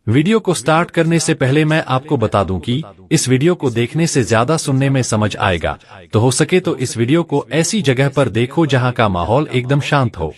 Video को start करने से पहले मैं आपको बता दूं कि इस वीडियो को देखने से ज्यादा सुनने में समझ आएगा, तो हो सके तो इस वीडियो को ऐसी जगह पर देखो जहां का माहौल एकदम शांत हो।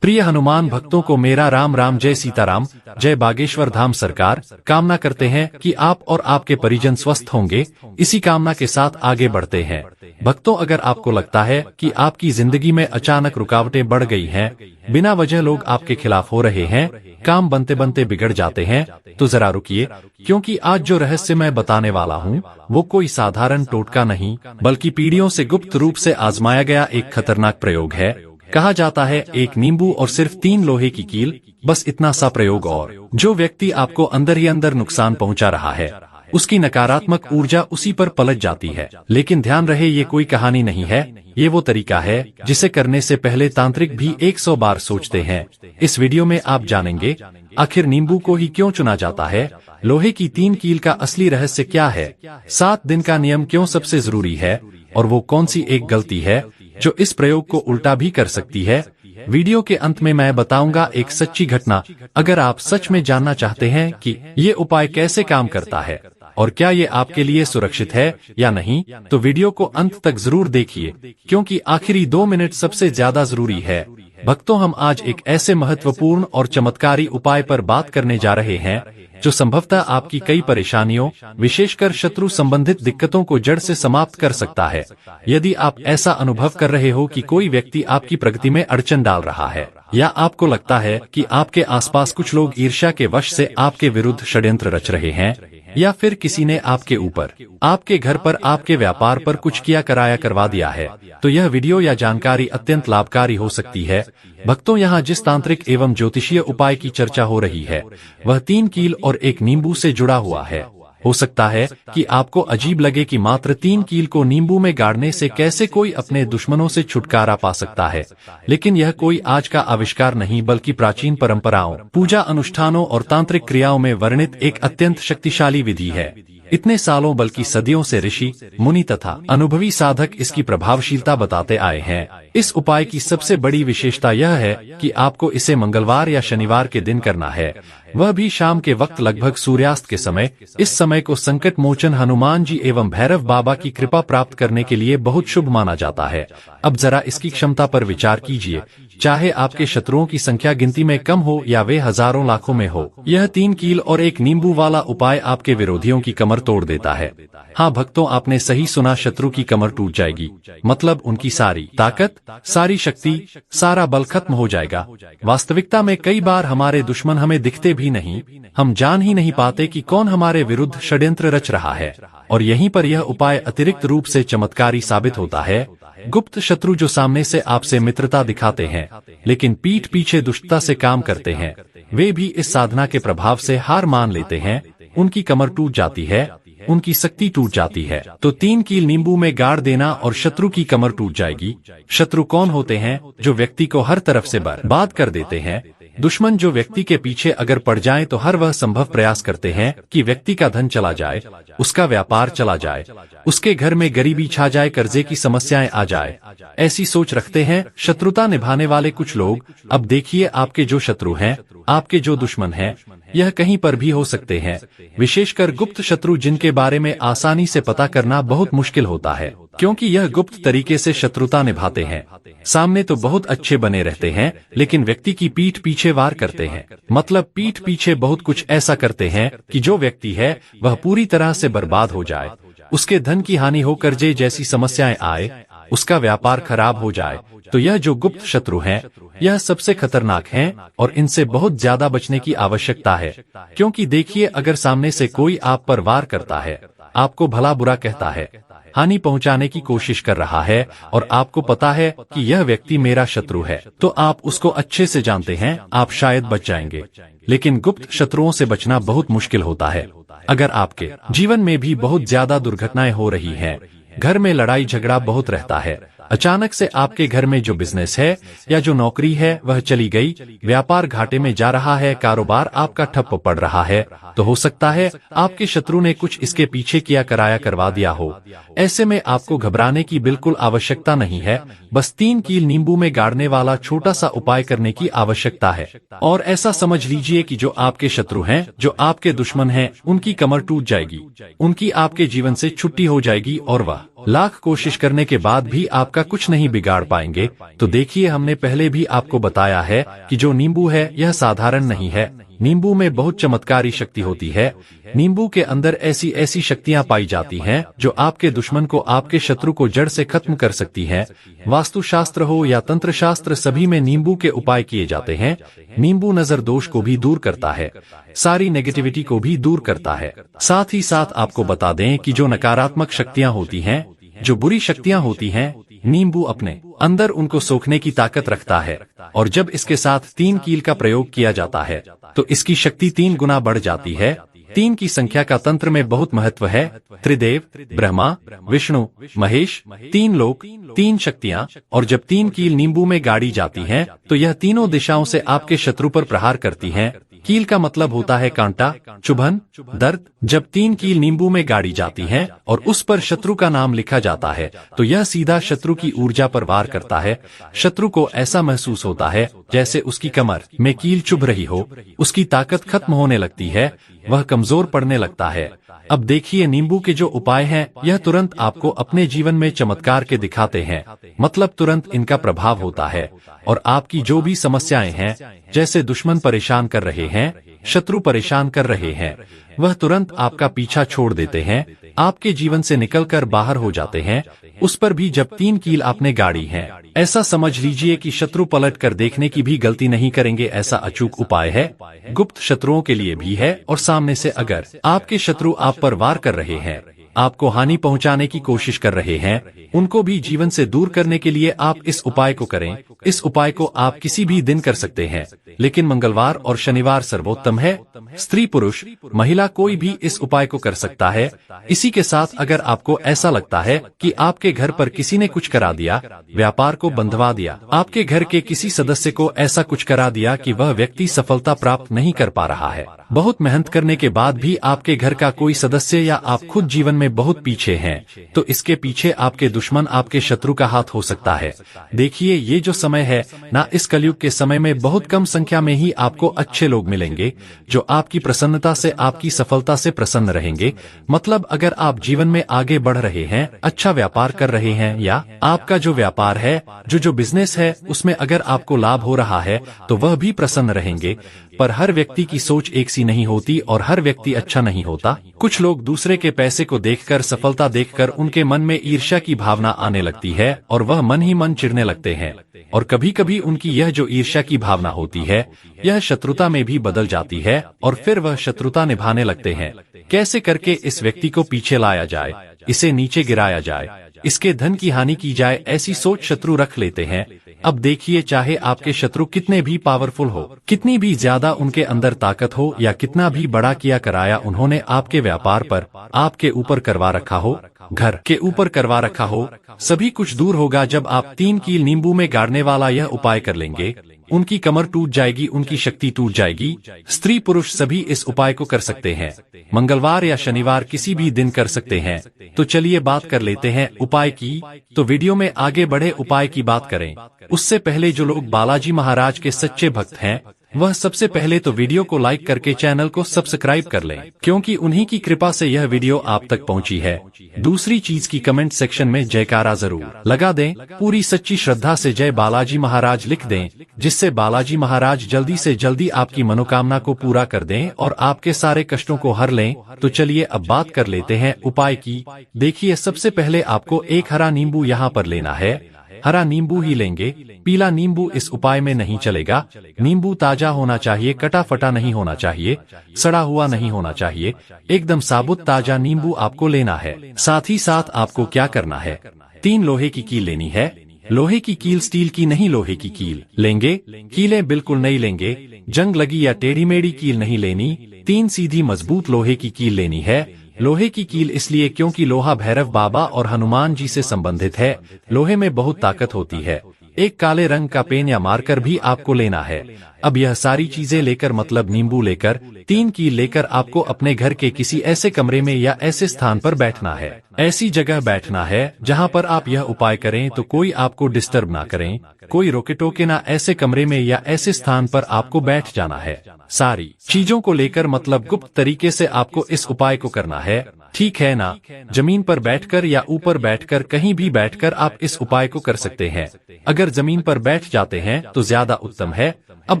प्रिय हनुमान भक्तों को मेरा राम राम, जय सीताराम, जय बागेश्वर धाम सरकार। कामना करते हैं कि आप और आपके परिजन स्वस्थ होंगे। इसी कामना के साथ आगे बढ़ते हैं। भक्तों, अगर आपको लगता है कि आपकी जिंदगी में अचानक रुकावटें बढ़ गई हैं, बिना वजह लोग आपके खिलाफ हो रहे हैं, काम बनते बनते बिगड़ जाते हैं, तो जरा रुकिए, क्योंकि आज जो रहस्य मैं बताने वाला हूँ वो कोई साधारण टोटका नहीं, बल्कि पीढ़ियों से गुप्त रूप से आजमाया गया एक खतरनाक प्रयोग है। कहा जाता है एक नींबू और सिर्फ 3 लोहे की कील, बस इतना सा प्रयोग, और जो व्यक्ति आपको अंदर ही अंदर नुकसान पहुंचा रहा है उसकी नकारात्मक ऊर्जा उसी पर पलट जाती है। लेकिन ध्यान रहे, ये कोई कहानी नहीं है, ये वो तरीका है जिसे करने से पहले तांत्रिक भी 100 बार सोचते हैं। इस वीडियो में आप जानेंगे आखिर नींबू को ही क्यों चुना जाता है, लोहे की 3 कील का असली रहस्य क्या है, 7 दिन का नियम क्यों सबसे जरूरी है, और वो कौन सी एक गलती है जो इस प्रयोग को उल्टा भी कर सकती है। वीडियो के अंत में मैं बताऊंगा एक सच्ची घटना। अगर आप सच में जानना चाहते हैं कि ये उपाय कैसे काम करता है और क्या ये आपके लिए सुरक्षित है या नहीं, तो वीडियो को अंत तक जरूर देखिए, क्योंकि आखिरी 2 मिनट सबसे ज्यादा जरूरी है। भक्तों, हम आज एक ऐसे महत्वपूर्ण और चमत्कारी उपाय पर बात करने जा रहे हैं जो संभवतः आपकी कई परेशानियों, विशेषकर शत्रु संबंधित दिक्कतों को जड़ से समाप्त कर सकता है। यदि आप ऐसा अनुभव कर रहे हो कि कोई व्यक्ति आपकी प्रगति में अड़चन डाल रहा है, या आपको लगता है कि आपके आसपास कुछ लोग ईर्ष्या के वश से आपके विरुद्ध षड्यंत्र रच रहे हैं, या फिर किसी ने आपके ऊपर, आपके घर पर, आपके व्यापार पर कुछ किया कराया करवा दिया है, तो यह वीडियो या जानकारी अत्यंत लाभकारी हो सकती है। भक्तों, यहाँ जिस तांत्रिक एवं ज्योतिषीय उपाय की चर्चा हो रही है वह 3 कील और एक नींबू से जुड़ा हुआ है। हो सकता है कि आपको अजीब लगे कि मात्र 3 कील को नींबू में गाड़ने से कैसे कोई अपने दुश्मनों से छुटकारा पा सकता है, लेकिन यह कोई आज का आविष्कार नहीं, बल्कि प्राचीन परंपराओं, पूजा अनुष्ठानों और तांत्रिक क्रियाओं में वर्णित एक अत्यंत शक्तिशाली विधि है। इतने सालों बल्कि सदियों से ऋषि, मुनि तथा अनुभवी साधक इसकी प्रभावशीलता बताते आए हैं। इस उपाय की सबसे बड़ी विशेषता यह है कि आपको इसे मंगलवार या शनिवार के दिन करना है, वह भी शाम के वक्त लगभग सूर्यास्त के समय। इस समय को संकट मोचन हनुमान जी एवं भैरव बाबा की कृपा प्राप्त करने के लिए बहुत शुभ माना जाता है। अब जरा इसकी क्षमता पर विचार कीजिए। चाहे आपके शत्रुओं की संख्या गिनती में कम हो या वे हजारों लाखों में हो, यह 3 कील और एक नींबू वाला उपाय आपके विरोधियों की कमर तोड़ देता है। हाँ भक्तों, आपने सही सुना, शत्रु की कमर टूट जाएगी, मतलब उनकी सारी ताकत, सारी शक्ति, सारा बल खत्म हो जाएगा। वास्तविकता में कई बार हमारे दुश्मन हमें दिखते भी नहीं, हम जान ही नहीं पाते कि कौन हमारे विरुद्ध षड्यंत्र रच रहा है, और यहीं पर यह उपाय अतिरिक्त रूप से चमत्कारी साबित होता है। गुप्त शत्रु जो सामने से आपसे मित्रता दिखाते हैं लेकिन पीठ पीछे दुष्टता से काम करते हैं, वे भी इस साधना के प्रभाव से हार मान लेते हैं। उनकी कमर टूट जाती है, उनकी शक्ति टूट जाती है। तो 3 कील नींबू में गाड़ देना और शत्रु की कमर टूट जाएगी। शत्रु कौन होते हैं? जो व्यक्ति को हर तरफ से बर्बाद कर देते हैं। दुश्मन जो व्यक्ति के पीछे अगर पड़ जाएं तो हर वह संभव प्रयास करते हैं कि व्यक्ति का धन चला जाए, उसका व्यापार चला जाए, उसके घर में गरीबी छा जाए, कर्जे की समस्याएं आ जाए, ऐसी सोच रखते हैं शत्रुता निभाने वाले कुछ लोग। अब देखिए, आपके जो शत्रु हैं, आपके जो दुश्मन हैं, यह कहीं पर भी हो सकते हैं, विशेषकर गुप्त शत्रु जिनके बारे में आसानी से पता करना बहुत मुश्किल होता है, क्योंकि यह गुप्त तरीके से शत्रुता निभाते हैं। सामने तो बहुत अच्छे बने रहते हैं, लेकिन व्यक्ति की पीठ पीछे वार करते हैं, मतलब पीठ पीछे बहुत कुछ ऐसा करते हैं कि जो व्यक्ति है वह पूरी तरह से बर्बाद हो जाए, उसके धन की हानि हो, कर्जे जैसी समस्याएं आए, उसका व्यापार खराब हो जाए। तो यह जो गुप्त शत्रु हैं, यह सबसे खतरनाक हैं और इनसे बहुत ज्यादा बचने की आवश्यकता है। क्योंकि देखिए, अगर सामने से कोई आप पर वार करता है, आपको भला बुरा कहता है, हानि पहुंचाने की कोशिश कर रहा है, और आपको पता है कि यह व्यक्ति मेरा शत्रु है, तो आप उसको अच्छे से जानते हैं, आप शायद बच जाएंगे। लेकिन गुप्त शत्रुओं से बचना बहुत मुश्किल होता है। अगर आपके जीवन में भी बहुत ज्यादा दुर्घटनाएं हो रही हैं, घर में लड़ाई झगड़ा बहुत रहता है, अचानक से आपके घर में जो बिजनेस है या जो नौकरी है वह चली गई, व्यापार घाटे में जा रहा है, कारोबार आपका ठप्प पड़ रहा है, तो हो सकता है आपके शत्रु ने कुछ इसके पीछे किया कराया करवा दिया हो। ऐसे में आपको घबराने की बिल्कुल आवश्यकता नहीं है, बस 3 कील नींबू में गाड़ने वाला छोटा सा उपाय करने की आवश्यकता है। और ऐसा समझ लीजिए कि जो आपके शत्रु हैं, जो आपके दुश्मन हैं, उनकी कमर टूट जाएगी, उनकी आपके जीवन से छुट्टी हो जाएगी और वह लाख कोशिश करने के बाद भी आपका कुछ नहीं बिगाड़ पाएंगे। तो देखिए, हमने पहले भी आपको बताया है कि जो नींबू है यह साधारण नहीं है। नींबू में बहुत चमत्कारी शक्ति होती है। नींबू के अंदर ऐसी ऐसी शक्तियां पाई जाती हैं जो आपके दुश्मन को, आपके शत्रु को जड़ से खत्म कर सकती हैं। वास्तुशास्त्र हो या तंत्र शास्त्र, सभी में नींबू के उपाय किए जाते हैं। नींबू नजर दोष को भी दूर करता है, सारी नेगेटिविटी को भी दूर करता है। साथ ही साथ आपको बता दें कि जो नकारात्मक शक्तियां होती हैं, जो बुरी शक्तियां होती हैं, नींबू अपने अंदर उनको सोखने की ताकत रखता है। और जब इसके साथ 3 कील का प्रयोग किया जाता है तो इसकी शक्ति 3 गुना बढ़ जाती है। 3 की संख्या का तंत्र में बहुत महत्व है। त्रिदेव, ब्रह्मा, विष्णु, महेश, 3 लोक, 3 शक्तियां। और जब 3 कील नींबू में गाड़ी जाती हैं तो यह तीनों दिशाओं से आपके शत्रु पर प्रहार करती हैं। कील का मतलब होता है कांटा, चुभन, दर्द। जब 3 कील नींबू में गाड़ी जाती हैं और उस पर शत्रु का नाम लिखा जाता है तो यह सीधा शत्रु की ऊर्जा पर वार करता है। शत्रु को ऐसा महसूस होता है जैसे उसकी कमर में कील चुभ रही हो, उसकी ताकत खत्म होने लगती है, वह कमजोर पड़ने लगता है। अब देखिए, नींबू के जो उपाय हैं यह तुरंत आपको अपने जीवन में चमत्कार के दिखाते हैं, मतलब तुरंत इनका प्रभाव होता है। और आपकी जो भी समस्याएं हैं, जैसे दुश्मन परेशान कर रहे हैं, शत्रु परेशान कर रहे हैं, वह तुरंत आपका पीछा छोड़ देते हैं, आपके जीवन से निकलकर बाहर हो जाते हैं। उस पर भी जब 3 कील आपने गाड़ी हैं, ऐसा समझ लीजिए कि शत्रु पलट कर देखने की भी गलती नहीं करेंगे। ऐसा अचूक उपाय है, गुप्त शत्रुओं के लिए भी है। और सामने से अगर आपके शत्रु आप पर वार कर रहे हैं, आपको हानि पहुंचाने की कोशिश कर रहे हैं, उनको भी जीवन से दूर करने के लिए आप इस उपाय को करें। इस उपाय को आप किसी भी दिन कर सकते हैं, लेकिन मंगलवार और शनिवार सर्वोत्तम है। स्त्री, पुरुष, महिला कोई भी इस उपाय को कर सकता है। इसी के साथ अगर आपको ऐसा लगता है कि आपके घर पर किसी ने कुछ करा दिया, व्यापार को बंधवा दिया, आपके घर के किसी सदस्य को ऐसा कुछ करा दिया कि वह व्यक्ति सफलता प्राप्त नहीं कर पा रहा है, बहुत मेहनत करने के बाद भी आपके घर का कोई सदस्य या आप खुद जीवन में बहुत पीछे हैं, तो इसके पीछे आपके दुश्मन, आपके शत्रु का हाथ हो सकता है। देखिए, ये जो समय है ना, इस कलयुग के समय में बहुत कम संख्या में ही आपको अच्छे लोग मिलेंगे जो आपकी प्रसन्नता से, आपकी सफलता से प्रसन्न रहेंगे। मतलब अगर आप जीवन में आगे बढ़ रहे हैं, अच्छा व्यापार कर रहे हैं, या आपका जो व्यापार है, जो बिजनेस है, उसमें अगर आपको लाभ हो रहा है तो वह भी प्रसन्न रहेंगे। पर हर व्यक्ति की सोच एक सी नहीं होती और हर व्यक्ति अच्छा नहीं होता। कुछ लोग दूसरे के पैसे को देखकर, सफलता देखकर उनके मन में ईर्ष्या की भावना आने लगती है और वह मन ही मन चिढ़ने लगते हैं। और कभी कभी उनकी यह जो ईर्ष्या की भावना होती है, यह शत्रुता में भी बदल जाती है और फिर वह शत्रुता निभाने लगते हैं। कैसे करके इस व्यक्ति को पीछे लाया जाए, इसे नीचे गिराया जाए, इसके धन की हानि की जाए, ऐसी सोच शत्रु रख लेते हैं। अब देखिए, चाहे आपके शत्रु कितने भी पावरफुल हो, कितनी भी ज्यादा उनके अंदर ताकत हो, या कितना भी बड़ा किया कराया उन्होंने आपके व्यापार पर, आपके ऊपर करवा रखा हो, घर के ऊपर करवा रखा हो, सभी कुछ दूर होगा जब आप 3 कील नींबू में गाड़ने वाला यह उपाय कर लेंगे। उनकी कमर टूट जाएगी, उनकी शक्ति टूट जाएगी। स्त्री पुरुष सभी इस उपाय को कर सकते हैं, मंगलवार या शनिवार किसी भी दिन कर सकते हैं। तो चलिए बात कर लेते हैं उपाय की। तो वीडियो में आगे बढ़े उपाय की बात करें उससे पहले जो लोग बालाजी महाराज के सच्चे भक्त हैं, वह सबसे पहले तो वीडियो को लाइक करके चैनल को सब्सक्राइब कर लें, क्योंकि उन्हीं की कृपा से यह वीडियो आप तक पहुंची है। दूसरी चीज की कमेंट सेक्शन में जयकारा जरूर लगा दें, पूरी सच्ची श्रद्धा से जय बालाजी महाराज लिख दें, जिससे बालाजी महाराज जल्दी से जल्दी आपकी मनोकामना को पूरा कर दें और आपके सारे कष्टों को हर लें। तो चलिए अब बात कर लेते हैं उपाय की। देखिए, सबसे पहले आपको एक हरा नींबू यहाँ पर लेना है। हरा नींबू ही लेंगे, पीला नींबू इस उपाय में नहीं चलेगा। नींबू ताजा होना चाहिए, कटा फटा नहीं होना चाहिए, सड़ा हुआ नहीं होना चाहिए, एकदम साबुत ताजा नींबू आपको लेना है। साथ ही साथ आपको क्या करना है, 3 लोहे की कील लेनी है। लोहे की कील, स्टील की नहीं, लोहे की कील लेंगे। कीलें बिल्कुल नहीं लेंगे, जंग लगी या टेढ़ी मेढ़ी कील नहीं लेनी। 3 सीधी मजबूत लोहे की कील लेनी है। लोहे की कील इसलिए क्योंकि लोहा भैरव बाबा और हनुमान जी से संबंधित है। लोहे में बहुत ताकत होती है। एक काले रंग का पेन या मार्कर भी आपको लेना है। अब यह सारी चीजें लेकर मतलब नींबू लेकर 3 कील लेकर आपको अपने घर के किसी ऐसे कमरे में या ऐसे स्थान पर बैठना है। ऐसी जगह बैठना है जहां पर आप यह उपाय करें तो कोई आपको डिस्टर्ब ना करें, कोई रोके टोके ना। ऐसे कमरे में या ऐसे स्थान पर आपको बैठ जाना है। सारी चीजों को लेकर मतलब गुप्त तरीके से आपको इस उपाय को करना है, ठीक है ना। जमीन पर बैठकर या ऊपर बैठकर कहीं भी बैठकर आप इस उपाय को कर सकते हैं। अगर जमीन पर बैठ जाते हैं तो ज्यादा उत्तम है। अब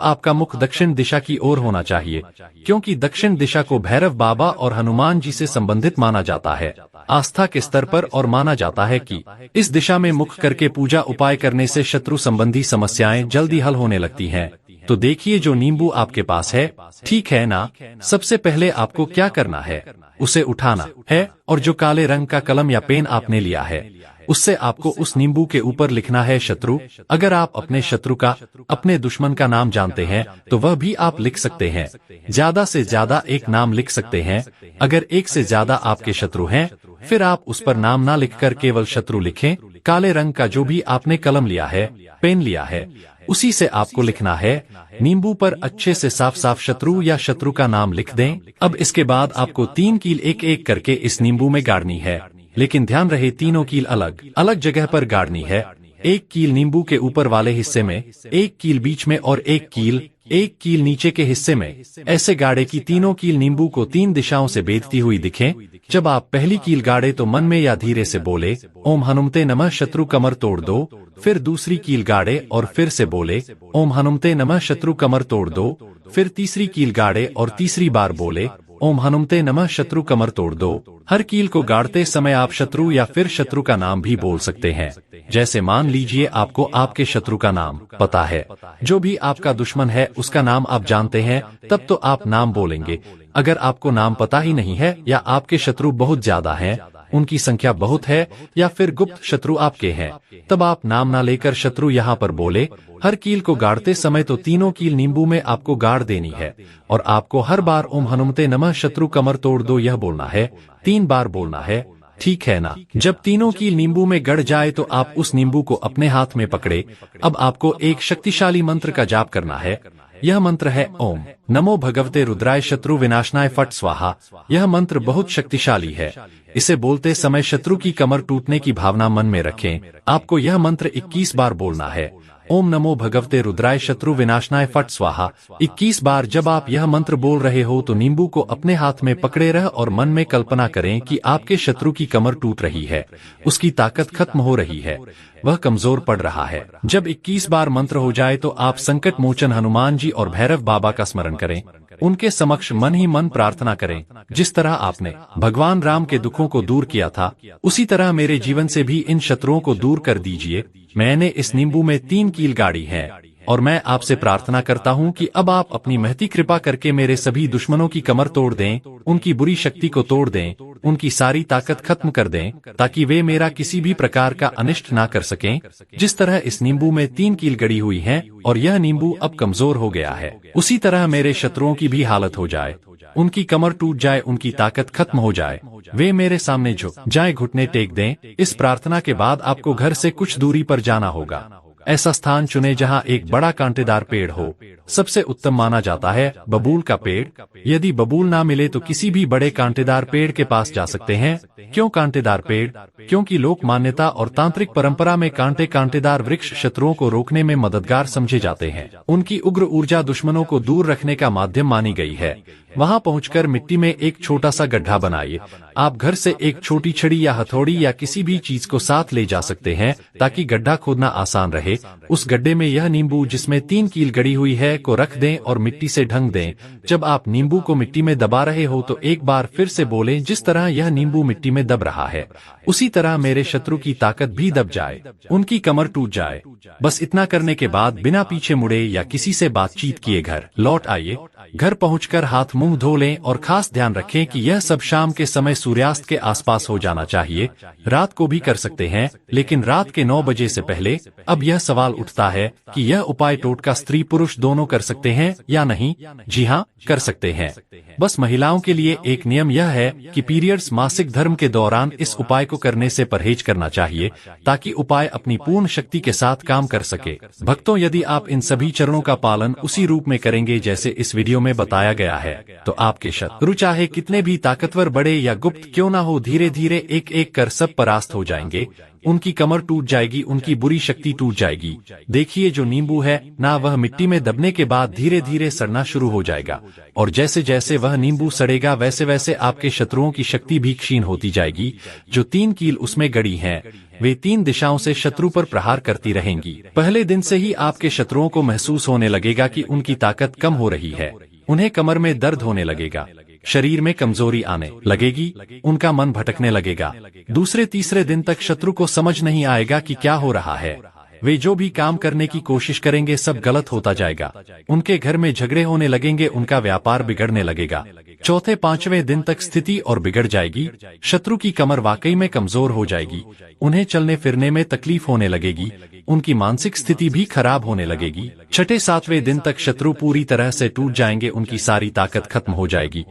आपका मुख दक्षिण दिशा की ओर होना चाहिए, क्योंकि दक्षिण दिशा को भैरव बाबा और हनुमान जी से संबंधित माना जाता है आस्था के स्तर पर, और माना जाता है कि इस दिशा में मुख करके पूजा उपाय करने से शत्रु संबंधी समस्याएं जल्दी हल होने लगती हैं। तो देखिए, जो नींबू आपके पास है, ठीक है ना। सबसे पहले आपको क्या करना है, उसे उठाना है, और जो काले रंग का कलम या पेन आपने लिया है उससे आपको उस नींबू के ऊपर लिखना है शत्रु। अगर आप अपने शत्रु का, अपने दुश्मन का नाम जानते हैं तो वह भी आप लिख सकते हैं। ज्यादा से ज्यादा एक नाम लिख सकते हैं। अगर एक से ज्यादा आपके शत्रु हैं फिर आप उस पर नाम ना लिखकर केवल शत्रु लिखें। काले रंग का जो भी आपने कलम लिया है, पेन लिया है, उसी से आपको लिखना है। नींबू पर अच्छे से साफ साफ शत्रु या शत्रु का नाम लिख दें। अब इसके बाद आपको 3 कील एक एक करके इस नींबू में गाड़नी है, लेकिन ध्यान रहे तीनों कील अलग अलग जगह पर गाड़नी है। एक कील नींबू के ऊपर वाले हिस्से में, एक कील बीच में और एक कील नीचे के हिस्से में। ऐसे गाड़े की तीनों कील नींबू को 3 दिशाओं से बेधती हुई दिखें। जब आप पहली कील गाड़े तो मन में या धीरे से बोले ओम हनुमते नमः, शत्रु कमर तोड़ दो। फिर दूसरी कील गाड़े और फिर से बोले ओम हनुमते नमः, शत्रु कमर तोड़ दो। फिर तीसरी कील गाड़े और तीसरी बार बोले ओम हनुमते नमः, शत्रु कमर तोड़ दो। हर कील को गाड़ते समय आप शत्रु या फिर शत्रु का नाम भी बोल सकते हैं। जैसे मान लीजिए आपको आपके शत्रु का नाम पता है, जो भी आपका दुश्मन है उसका नाम आप जानते हैं, तब तो आप नाम बोलेंगे। अगर आपको नाम पता ही नहीं है या आपके शत्रु बहुत ज्यादा हैं, उनकी संख्या बहुत है, या फिर गुप्त शत्रु आपके हैं, तब आप नाम ना लेकर शत्रु यहाँ पर बोले। हर कील को गाड़ते समय तो तीनों कील नींबू में आपको गाड़ देनी है, और आपको हर बार ओम हनुमते नमः, शत्रु कमर तोड़ दो यह बोलना है। 3 बार बोलना है, ठीक है ना। जब तीनों कील नींबू में गड़ जाए तो आप उस नींबू को अपने हाथ में पकड़े। अब आपको एक शक्तिशाली मंत्र का जाप करना है। यह मंत्र है ओम नमो भगवते रुद्राय शत्रु विनाशनाय फट स्वाहा। यह मंत्र बहुत शक्तिशाली है। इसे बोलते समय शत्रु की कमर टूटने की भावना मन में रखें। आपको यह मंत्र 21 बार बोलना है। ओम नमो भगवते रुद्राय शत्रु विनाशनाय फट स्वाहा 21 बार। जब आप यह मंत्र बोल रहे हो तो नींबू को अपने हाथ में पकड़े रह और मन में कल्पना करें कि आपके शत्रु की कमर टूट रही है, उसकी ताकत खत्म हो रही है, वह कमजोर पड़ रहा है। जब 21 बार मंत्र हो जाए तो आप संकट मोचन हनुमान जी और भैरव बाबा का स्मरण करें। उनके समक्ष मन ही मन प्रार्थना करें। जिस तरह आपने भगवान राम के दुखों को दूर किया था, उसी तरह मेरे जीवन से भी इन शत्रुओं को दूर कर दीजिए। मैंने इस नींबू में 3 कील गाड़ी है, और मैं आपसे प्रार्थना करता हूँ कि अब आप अपनी महती कृपा करके मेरे सभी दुश्मनों की कमर तोड़ दें, उनकी बुरी शक्ति को तोड़ दें, उनकी सारी ताकत खत्म कर दें, ताकि वे मेरा किसी भी प्रकार का अनिष्ट ना कर सकें। जिस तरह इस नींबू में 3 कील गड़ी हुई हैं और यह नींबू अब कमजोर हो गया है, उसी तरह मेरे शत्रुओं की भी हालत हो जाए, उनकी कमर टूट जाए, उनकी ताकत खत्म हो जाए, वे मेरे सामने झुक जाए, घुटने टेक दें। इस प्रार्थना के बाद आपको घर से कुछ दूरी पर जाना होगा। ऐसा स्थान चुने जहां एक बड़ा कांटेदार पेड़ हो। सबसे उत्तम माना जाता है बबूल का पेड़। यदि बबूल ना मिले तो किसी भी बड़े कांटेदार पेड़ के पास जा सकते हैं। क्यों कांटेदार पेड़? क्योंकि लोक मान्यता और तांत्रिक परंपरा में कांटेदार वृक्ष शत्रुओं को रोकने में मददगार समझे जाते हैं। उनकी उग्र ऊर्जा दुश्मनों को दूर रखने का माध्यम मानी गई है। वहां पहुंचकर मिट्टी में एक छोटा सा गड्ढा बनाइए। आप घर से एक छोटी छड़ी या हथौड़ी या किसी भी चीज को साथ ले जा सकते हैं ताकि गड्ढा खोदना आसान रहे। उस गड्ढे में यह नींबू जिसमें 3 कील गड़ी हुई है को रख दें और मिट्टी से ढंक दें। जब आप नींबू को मिट्टी में दबा रहे हो तो एक बार फिर से बोलें, जिस तरह यह नींबू मिट्टी में दब रहा है उसी तरह मेरे शत्रु की ताकत भी दब जाए, उनकी कमर टूट जाए। बस इतना करने के बाद बिना पीछे मुड़े या किसी से बातचीत किए घर लौट आइए। घर पहुंचकर हाथ मुंह धो लें और खास ध्यान रखें कि यह सब शाम के समय सूर्यास्त के आसपास हो जाना चाहिए। रात को भी कर सकते हैं, लेकिन रात के 9 बजे से पहले। अब यह सवाल उठता है कि यह उपाय टोटका स्त्री पुरुष दोनों कर सकते हैं या नहीं? जी हाँ, कर सकते हैं। बस महिलाओं के लिए एक नियम यह है कि पीरियड्स मासिक धर्म के दौरान इस उपाय को करने से परहेज करना चाहिए, ताकि उपाय अपनी पूर्ण शक्ति के साथ काम कर सके। भक्तों, यदि आप इन सभी चरणों का पालन उसी रूप में करेंगे जैसे इस वीडियो में बताया गया है, तो आपके शत्रु चाहे कितने भी ताकतवर, बड़े या गुप्त क्यों ना हो, धीरे धीरे एक एक कर सब परास्त हो जाएंगे। उनकी कमर टूट जाएगी, उनकी बुरी शक्ति टूट जाएगी। देखिए, जो नींबू है ना, वह मिट्टी में दबने के बाद धीरे धीरे सड़ना शुरू हो जाएगा, और जैसे जैसे वह नींबू सड़ेगा वैसे वैसे आपके शत्रुओं की शक्ति भी क्षीण होती जाएगी। जो 3 कील उसमें गड़ी हैं, वे 3 दिशाओं से शत्रु पर प्रहार करती रहेंगी। पहले दिन से ही आपके शत्रुओं को महसूस होने लगेगा कि उनकी ताकत कम हो रही है। उन्हें कमर में दर्द होने लगेगा, शरीर में कमजोरी आने लगेगी, उनका मन भटकने लगेगा। दूसरे तीसरे दिन तक शत्रु को समझ नहीं आएगा कि क्या हो रहा है। वे जो भी काम करने की कोशिश करेंगे सब गलत होता जाएगा। उनके घर में झगड़े होने लगेंगे, उनका व्यापार बिगड़ने लगेगा। चौथे पांचवें दिन तक स्थिति और बिगड़ जाएगी। शत्रु की कमर वाकई में कमजोर हो जाएगी, उन्हें चलने फिरने में तकलीफ होने लगेगी, उनकी मानसिक स्थिति भी खराब होने लगेगी। छठे सातवें दिन तक शत्रु पूरी तरह से टूट जाएंगे, उनकी सारी ताकत खत्म हो जाएगी।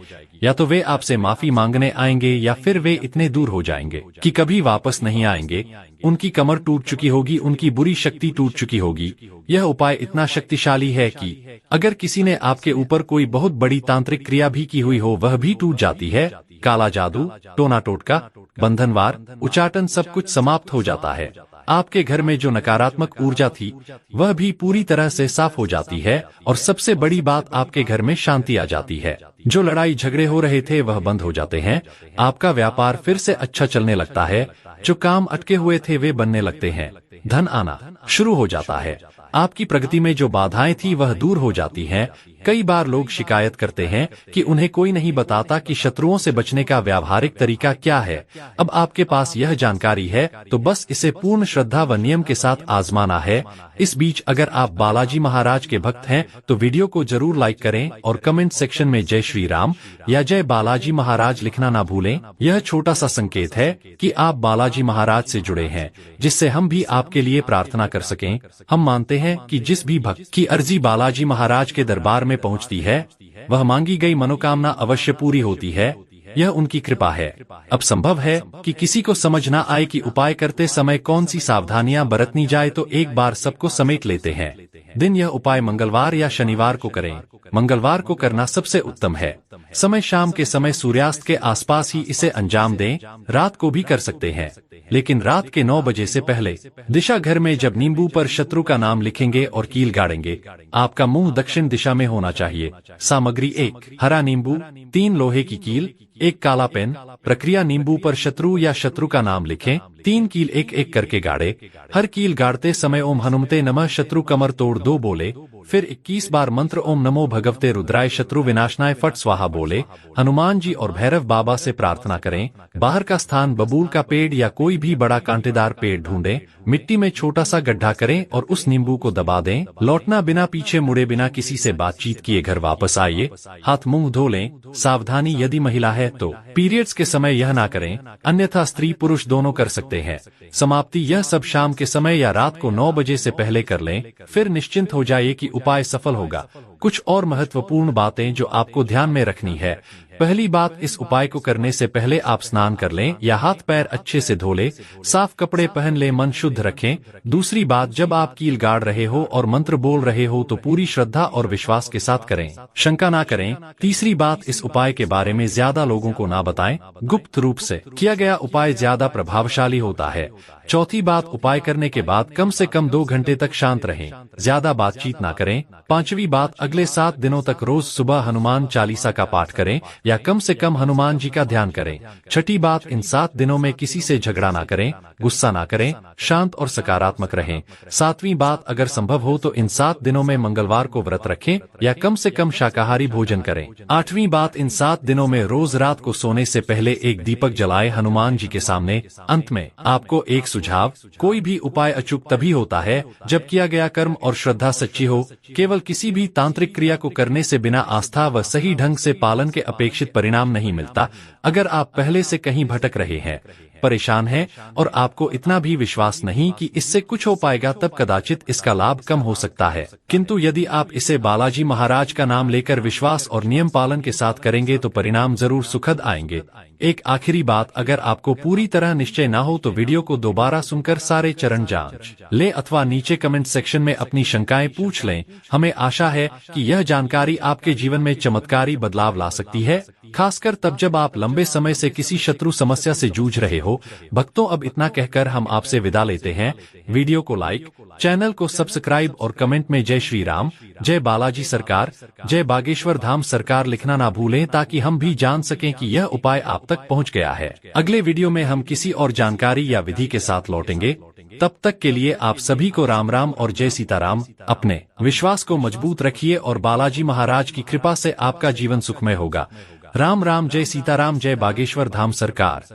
या तो वे आपसे माफी मांगने आएंगे या फिर वे इतने दूर हो जाएंगे कि कभी वापस नहीं आएंगे। उनकी कमर टूट चुकी होगी, उनकी बुरी शक्ति टूट चुकी होगी। यह उपाय इतना शक्तिशाली है कि अगर किसी ने आपके ऊपर कोई बहुत बड़ी तांत्रिक क्रिया भी की हुई हो, वह भी टूट जाती है। काला जादू, टोना टोटका, बंधनवार, उचाटन, सब कुछ समाप्त हो जाता है। आपके घर में जो नकारात्मक ऊर्जा थी वह भी पूरी तरह से साफ हो जाती है, और सबसे बड़ी बात, आपके घर में शांति आ जाती है। जो लड़ाई झगड़े हो रहे थे वह बंद हो जाते हैं। आपका व्यापार फिर से अच्छा चलने लगता है। जो काम अटके हुए थे वे बनने लगते हैं। धन आना शुरू हो जाता है। आपकी प्रगति में जो बाधाएं थी वह दूर हो जाती हैं। कई बार लोग शिकायत करते हैं कि उन्हें कोई नहीं बताता कि शत्रुओं से बचने का व्यावहारिक तरीका क्या है। अब आपके पास यह जानकारी है तो बस इसे पूर्ण श्रद्धा व नियम के साथ आजमाना है। इस बीच अगर आप बालाजी महाराज के भक्त हैं तो वीडियो को जरूर लाइक करें और कमेंट सेक्शन में जय श्री राम या जय बालाजी महाराज लिखना ना भूलें। यह छोटा सा संकेत है कि आप बालाजी महाराज से जुड़े हैं, जिससे हम भी आपके लिए प्रार्थना कर सकें। हम मानते हैं कि जिस भी भक्त की अर्जी बालाजी महाराज के दरबार में पहुंचती है वह मांगी गई मनोकामना अवश्य पूरी होती है। यह उनकी कृपा है। अब संभव है कि किसी को समझ ना आए कि उपाय करते समय कौन सी सावधानियां बरतनी जाए, तो एक बार सबको समेट लेते हैं। दिन, यह उपाय मंगलवार या शनिवार को करें। मंगलवार को करना सबसे उत्तम है। समय, शाम के समय सूर्यास्त के आसपास ही इसे अंजाम दें। रात को भी कर सकते हैं, लेकिन रात के 9 बजे से पहले। दिशा, घर में जब नींबू पर शत्रु का नाम लिखेंगे और कील गाड़ेंगे, आपका मुंह दक्षिण दिशा में होना चाहिए। सामग्री: 1 हरा नींबू, 3 लोहे की कील, 1 काला पेन। प्रक्रिया: नींबू पर शत्रु या शत्रु का नाम लिखें, 3 कील एक एक करके गाड़े। हर कील गाड़ते समय ओम हनुमते नमः शत्रु कमर तोड़ दो बोले, फिर 21 बार मंत्र ओम नमो भगवते रुद्राय शत्रु विनाशनाय फट स्वाहा बोले। हनुमान जी और भैरव बाबा से प्रार्थना करें। बाहर का स्थान, बबूल का पेड़ या कोई भी बड़ा कांटेदार पेड़ ढूंढें। मिट्टी में छोटा सा गड्ढा करें और उस नींबू को दबा दें। लौटना, बिना पीछे मुड़े, बिना किसी से बातचीत किए घर वापस आइए। हाथ मुंह धो लें। सावधानी, यदि महिला है तो पीरियड्स के समय यह ना करें, अन्यथा स्त्री पुरुष दोनों कर सकते हैं। समाप्ति, यह सब शाम के समय या रात को 9 बजे से पहले कर लें। फिर निश्चिंत हो जाइए कि उपाय सफल होगा। कुछ और महत्वपूर्ण बातें जो आपको ध्यान में रखनी है। पहली बात, इस उपाय को करने से पहले आप स्नान कर लें या हाथ पैर अच्छे से धो लें, साफ कपड़े पहन लें, मन शुद्ध रखें। दूसरी बात, जब आप कील गाड़ रहे हो और मंत्र बोल रहे हो तो पूरी श्रद्धा और विश्वास के साथ करें, शंका ना करें। तीसरी बात, इस उपाय के बारे में ज्यादा लोगों को ना बताएं। गुप्त रूप से किया गया उपाय ज्यादा प्रभावशाली होता है। चौथी बात, उपाय करने के बाद कम से कम 2 घंटे तक शांत रहें, ज्यादा बातचीत ना करें। पांचवी बात, अगले 7 दिनों तक रोज सुबह हनुमान चालीसा का पाठ करें या कम से कम हनुमान जी का ध्यान करें। छठी बात, इन 7 दिनों में किसी से झगड़ा ना करें, गुस्सा ना करें, शांत और सकारात्मक रहें। 7वीं बात, अगर संभव हो तो इन 7 दिनों में मंगलवार को व्रत रखें या कम से कम शाकाहारी भोजन करें। 8वीं बात, इन 7 दिनों में रोज रात को सोने से पहले एक दीपक जलाए हनुमान जी के सामने। अंत में आपको एक सुझाव, कोई भी उपाय अचूक तभी होता है जब किया गया कर्म और श्रद्धा सच्ची हो। केवल किसी भी तांत्रिक क्रिया को करने से बिना आस्था व सही ढंग से पालन के अपेक्षित परिणाम नहीं मिलता। अगर आप पहले से कहीं भटक रहे हैं, परेशान हैं और आपको इतना भी विश्वास नहीं कि इससे कुछ हो पाएगा, तब कदाचित इसका लाभ कम हो सकता है। किंतु यदि आप इसे बालाजी महाराज का नाम लेकर विश्वास और नियम पालन के साथ करेंगे तो परिणाम जरूर सुखद आएंगे। एक आखिरी बात, अगर आपको पूरी तरह निश्चय ना हो तो वीडियो को दोबारा सुनकर सारे चरण जांच लें अथवा नीचे कमेंट सेक्शन में अपनी शंकाएं पूछ लें। हमें आशा है कि यह जानकारी आपके जीवन में चमत्कारी बदलाव ला सकती है, खासकर तब जब आप लंबे समय से किसी शत्रु समस्या से जूझ रहे हो। भक्तों, अब इतना कहकर हम आपसे विदा लेते हैं। वीडियो को लाइक, चैनल को सब्सक्राइब और कमेंट में जय श्री राम, जय बालाजी सरकार, जय बागेश्वर धाम सरकार लिखना ना भूलें, ताकि हम भी जान सकें कि यह उपाय आप तक पहुंच गया है। अगले वीडियो में हम किसी और जानकारी या विधि के साथ लौटेंगे। तब तक के लिए आप सभी को राम राम और जय सीताराम। अपने विश्वास को मजबूत रखिए और बालाजी महाराज की कृपा से आपका जीवन सुखमय होगा। राम राम, जय सीताराम, जय बागेश्वर धाम सरकार।